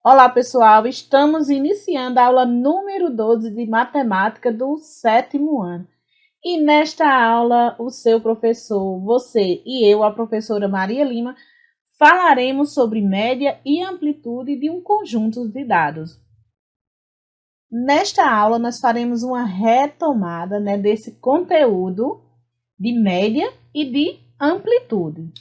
Olá, pessoal! Estamos iniciando a aula número 12 de matemática do 7º ano. E nesta aula, o seu professor, você e eu, a professora Maria Lima, falaremos sobre média e amplitude de um conjunto de dados. Nesta aula, nós faremos uma retomada, desse conteúdo de média e de amplitude.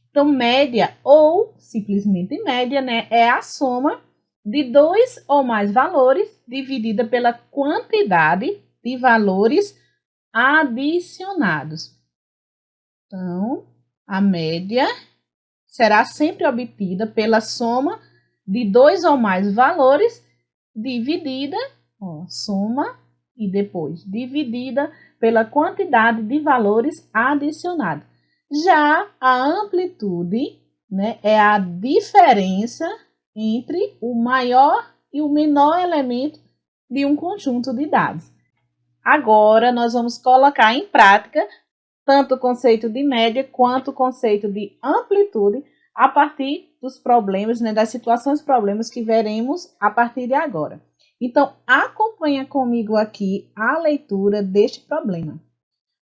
Então, média ou simplesmente média, é a soma de dois ou mais valores dividida pela quantidade de valores adicionados. Então, a média será sempre obtida pela soma de dois ou mais valores dividida, soma e depois dividida pela quantidade de valores adicionados. Já a amplitude, é a diferença entre o maior e o menor elemento de um conjunto de dados. Agora, nós vamos colocar em prática tanto o conceito de média quanto o conceito de amplitude a partir dos problemas, das situações problemas que veremos a partir de agora. Então, acompanha comigo aqui a leitura deste problema.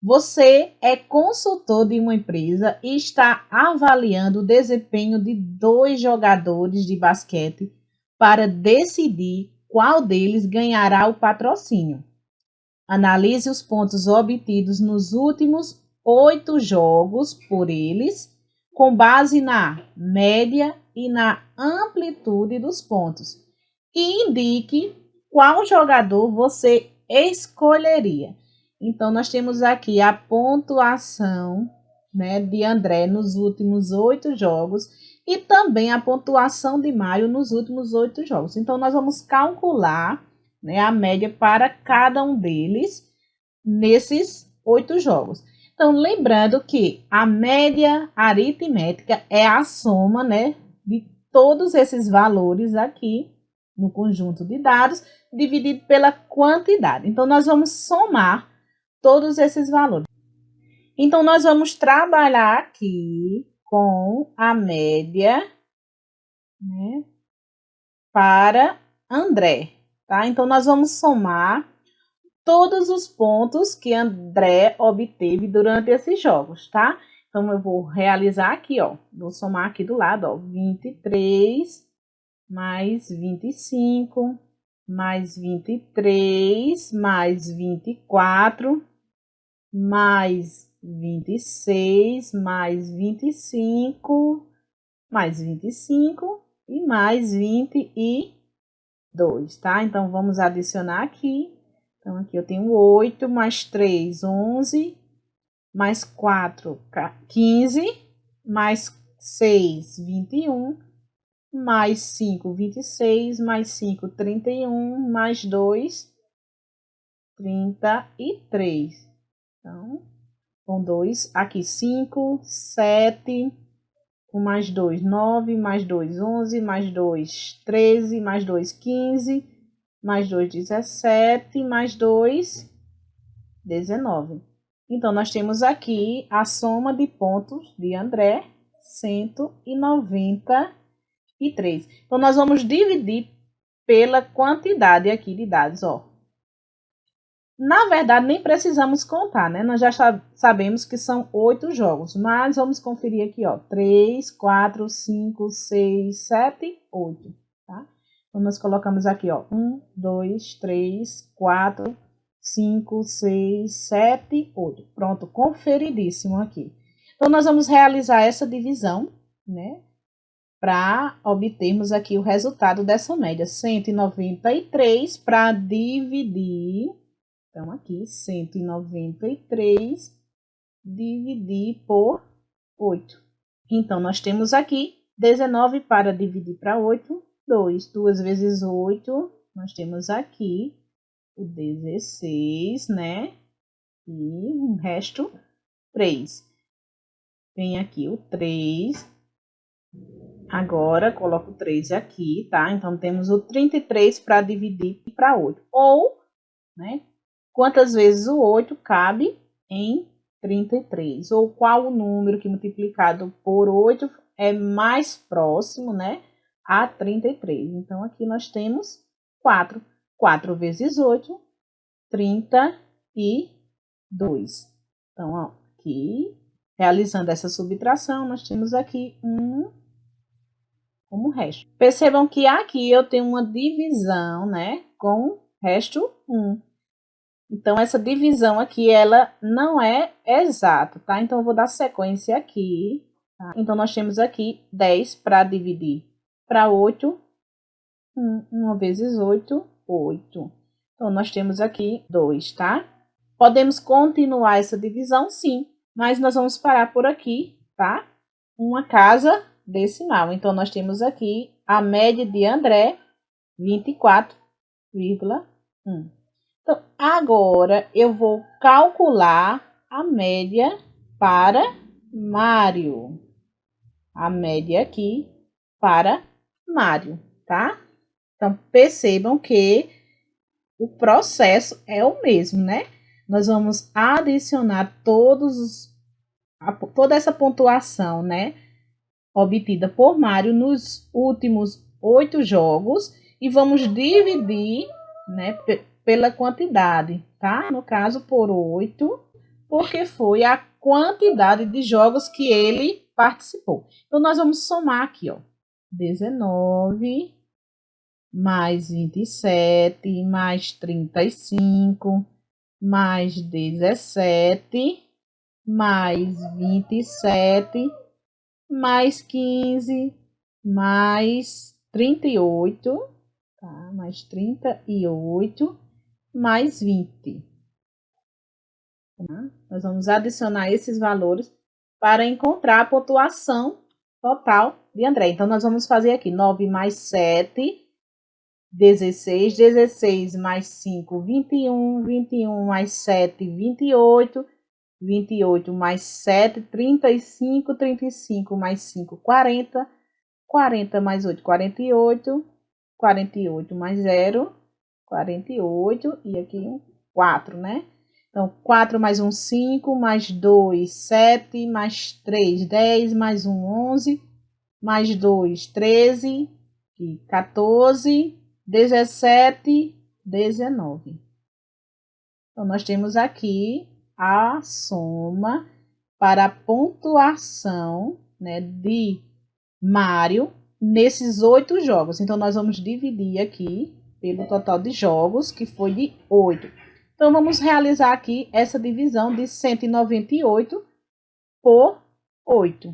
Você é consultor de uma empresa e está avaliando o desempenho de dois jogadores de basquete para decidir qual deles ganhará o patrocínio. Analise os pontos obtidos nos últimos 8 jogos por eles, com base na média e na amplitude dos pontos, e indique qual jogador você escolheria. Então, nós temos aqui a pontuação, de André nos últimos 8 jogos e também a pontuação de Mário nos últimos 8 jogos. Então, nós vamos calcular, a média para cada um deles nesses 8 jogos. Então, lembrando que a média aritmética é a soma, de todos esses valores aqui no conjunto de dados, dividido pela quantidade. Então, nós vamos somar todos esses valores. Então, nós vamos trabalhar aqui com a média, para André, tá? Então, nós vamos somar todos os pontos que André obteve durante esses jogos, tá? Então, eu vou realizar aqui, vou somar aqui do lado, 23 mais 25, mais 23, mais 24, mais 26, mais 25, mais 25 e mais 22, tá? Então, vamos adicionar aqui. Então, aqui eu tenho 8, mais 3, 11, mais 4, 15, mais 6, 21, mais 5, 26, mais 5, 31, mais 2, 33. Então, com 2, aqui 5, 7, com mais 2, 9, mais 2, 11, mais 2, 13, mais 2, 15, mais 2, 17, mais 2, 19. Então, nós temos aqui a soma de pontos de André, 193. Então, nós vamos dividir pela quantidade aqui de dados, Na verdade, nem precisamos contar, Nós já sabemos que são 8 jogos, mas vamos conferir aqui, 3, 4, 5, 6, 7, 8, tá? Então, nós colocamos aqui, 1, 2, 3, 4, 5, 6, 7, 8. Pronto, conferidíssimo aqui. Então, nós vamos realizar essa divisão, para obtermos aqui o resultado dessa média. 193 para dividir. Então, aqui, 193 dividir por 8. Então, nós temos aqui 19 para dividir para 8, 2. 2 vezes 8, nós temos aqui o 16, E o resto, 3. Vem aqui o 3. Agora, coloco o 3 aqui, tá? Então, temos o 33 para dividir para 8. Ou, quantas vezes o 8 cabe em 33? Ou qual o número que multiplicado por 8 é mais próximo, a 33. Então, aqui nós temos 4. 4 vezes 8, 32. Então, ó, aqui, realizando essa subtração, nós temos aqui como resto. Percebam que aqui eu tenho uma divisão, né, com resto 1. Então, essa divisão aqui, ela não é exata, tá? Então, eu vou dar sequência aqui, tá? Então, nós temos aqui 10 para dividir para 8. 1 vezes 8, 8. Então, nós temos aqui 2, tá? Podemos continuar essa divisão, sim, mas nós vamos parar por aqui, tá? Uma casa decimal. Então, nós temos aqui a média de André, 24,1. Então, agora eu vou calcular a média para Mário. A média aqui para Mário, tá? Então, percebam que o processo é o mesmo, né? Nós vamos adicionar toda essa pontuação, né? Obtida por Mário nos últimos 8 jogos e vamos dividir, né, pela quantidade, tá? No caso, por 8, porque foi a quantidade de jogos que ele participou. Então, nós vamos somar aqui, ó, 19 mais 27 mais 35 mais 17 mais 27 mais 15 mais 38, tá? Mais 38 mais 20. Tá? Nós vamos adicionar esses valores para encontrar a pontuação total de André. Então, nós vamos fazer aqui 9 mais 7, 16, 16 mais 5, 21, 21 mais 7, 28, 28 mais 7, 35, 35 mais 5, 40, 40 mais 8, 48, 48 mais 0, 48, e aqui 4, né? Então, 4 mais 1, 5, mais 2, 7, mais 3, 10, mais 1, 11, mais 2, 13, e 14, 17, 19. Então, nós temos aqui a soma para a pontuação, né, de Mário nesses 8 jogos. Então, nós vamos dividir aqui pelo total de jogos, que foi de 8. Então, vamos realizar aqui essa divisão de 198 por 8.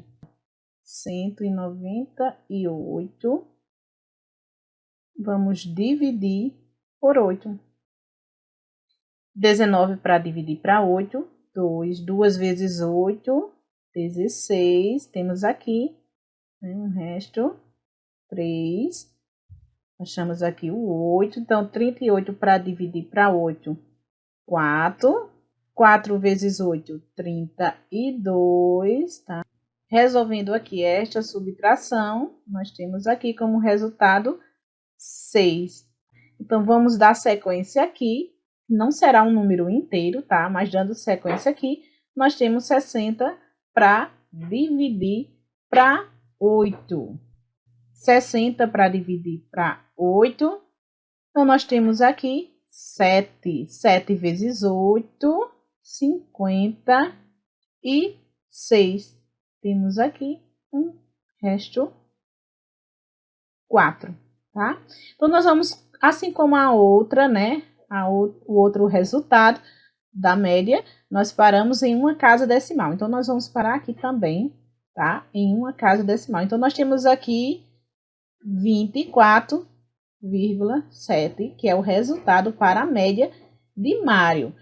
198. Vamos dividir por 8. 19 para dividir para 8. 2 vezes 8, 16. Temos aqui, né, um resto, 3. Achamos aqui o 8. Então, 38 para dividir para 8, 4. 4 vezes 8, 32, tá? Resolvendo aqui esta subtração, nós temos aqui como resultado 6. Então, vamos dar sequência aqui. Não será um número inteiro, tá? Mas dando sequência aqui, nós temos 60 para dividir para 8. 60 para dividir para 8. Então, nós temos aqui 7. 7 vezes 8, 56. Temos aqui um resto 4, tá? Então, nós vamos, assim como a outra, né? O outro resultado da média, nós paramos em uma casa decimal. Então, nós vamos parar aqui também, tá? Em uma casa decimal. Então, nós temos aqui 24,7, que é o resultado para a média de Mário.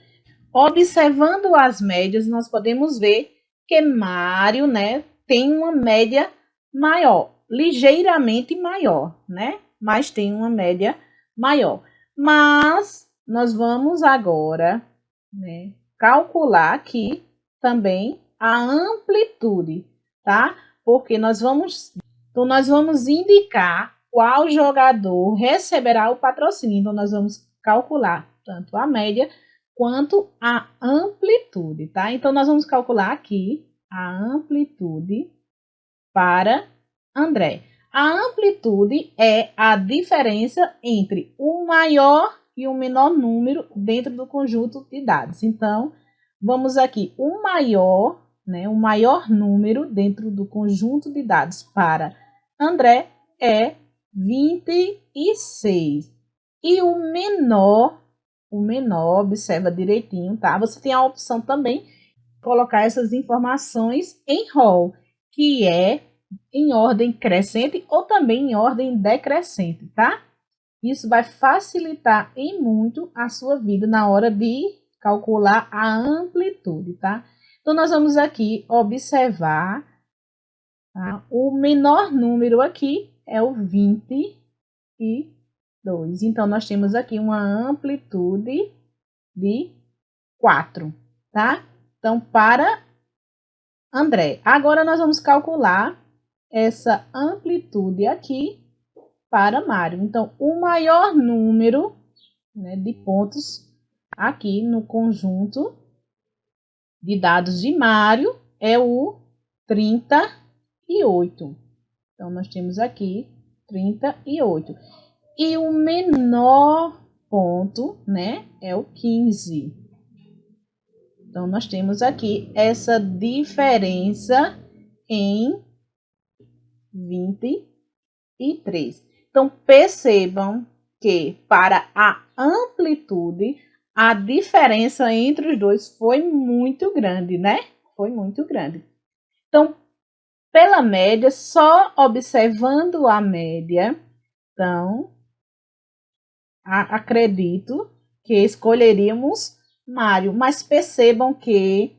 Observando as médias, nós podemos ver que Mário, né, tem uma média maior, ligeiramente maior, né? Mas tem uma média maior. Mas nós vamos agora, né, calcular aqui também a amplitude, tá? Porque nós vamos indicar qual jogador receberá o patrocínio. Então, nós vamos calcular tanto a média quanto a amplitude, tá? Então, nós vamos calcular aqui a amplitude para André. A amplitude é a diferença entre o maior e o menor número dentro do conjunto de dados. Então, vamos aqui, o maior, né, o maior número dentro do conjunto de dados para André é 26. E o menor, observa direitinho, tá? Você tem a opção também de colocar essas informações em rol, que é em ordem crescente ou também em ordem decrescente, tá? Isso vai facilitar em muito a sua vida na hora de calcular a amplitude, tá? Então, nós vamos aqui observar, tá? O menor número aqui é o 22. Então, nós temos aqui uma amplitude de 4, tá? Então, para André. Agora, nós vamos calcular essa amplitude aqui para Mário. Então, o maior número, né, de pontos aqui no conjunto de dados de Mário é o 38. Então, nós temos aqui 38. E o menor ponto, né, é o 15. Então, nós temos aqui essa diferença em 23. Então, percebam que para a amplitude, a diferença entre os dois foi muito grande, né? Foi muito grande. Então, pela média, só observando a média, então, acredito que escolheríamos Mário, mas percebam que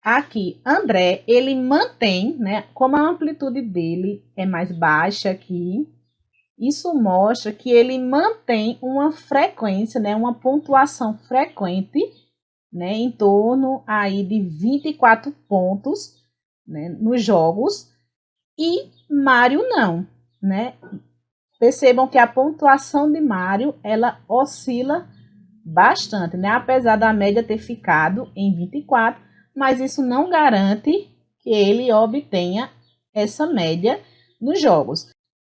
aqui, André, ele mantém, né? Como a amplitude dele é mais baixa aqui, isso mostra que ele mantém uma frequência, né? Uma pontuação frequente, né? Em torno aí de 24 pontos, né? Nos jogos. E Mário não, né? Percebam que a pontuação de Mário, ela oscila bastante, né? Apesar da média ter ficado em 24, mas isso não garante que ele obtenha essa média nos jogos.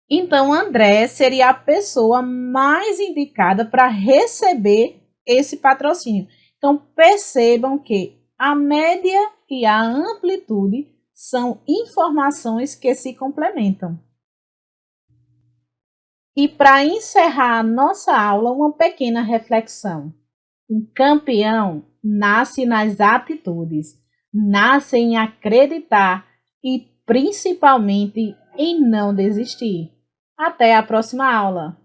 Então, André seria a pessoa mais indicada para receber esse patrocínio. Então, percebam que a média e a amplitude são informações que se complementam. E para encerrar a nossa aula, uma pequena reflexão. Um campeão nasce nas atitudes, nasce em acreditar e principalmente em não desistir. Até a próxima aula!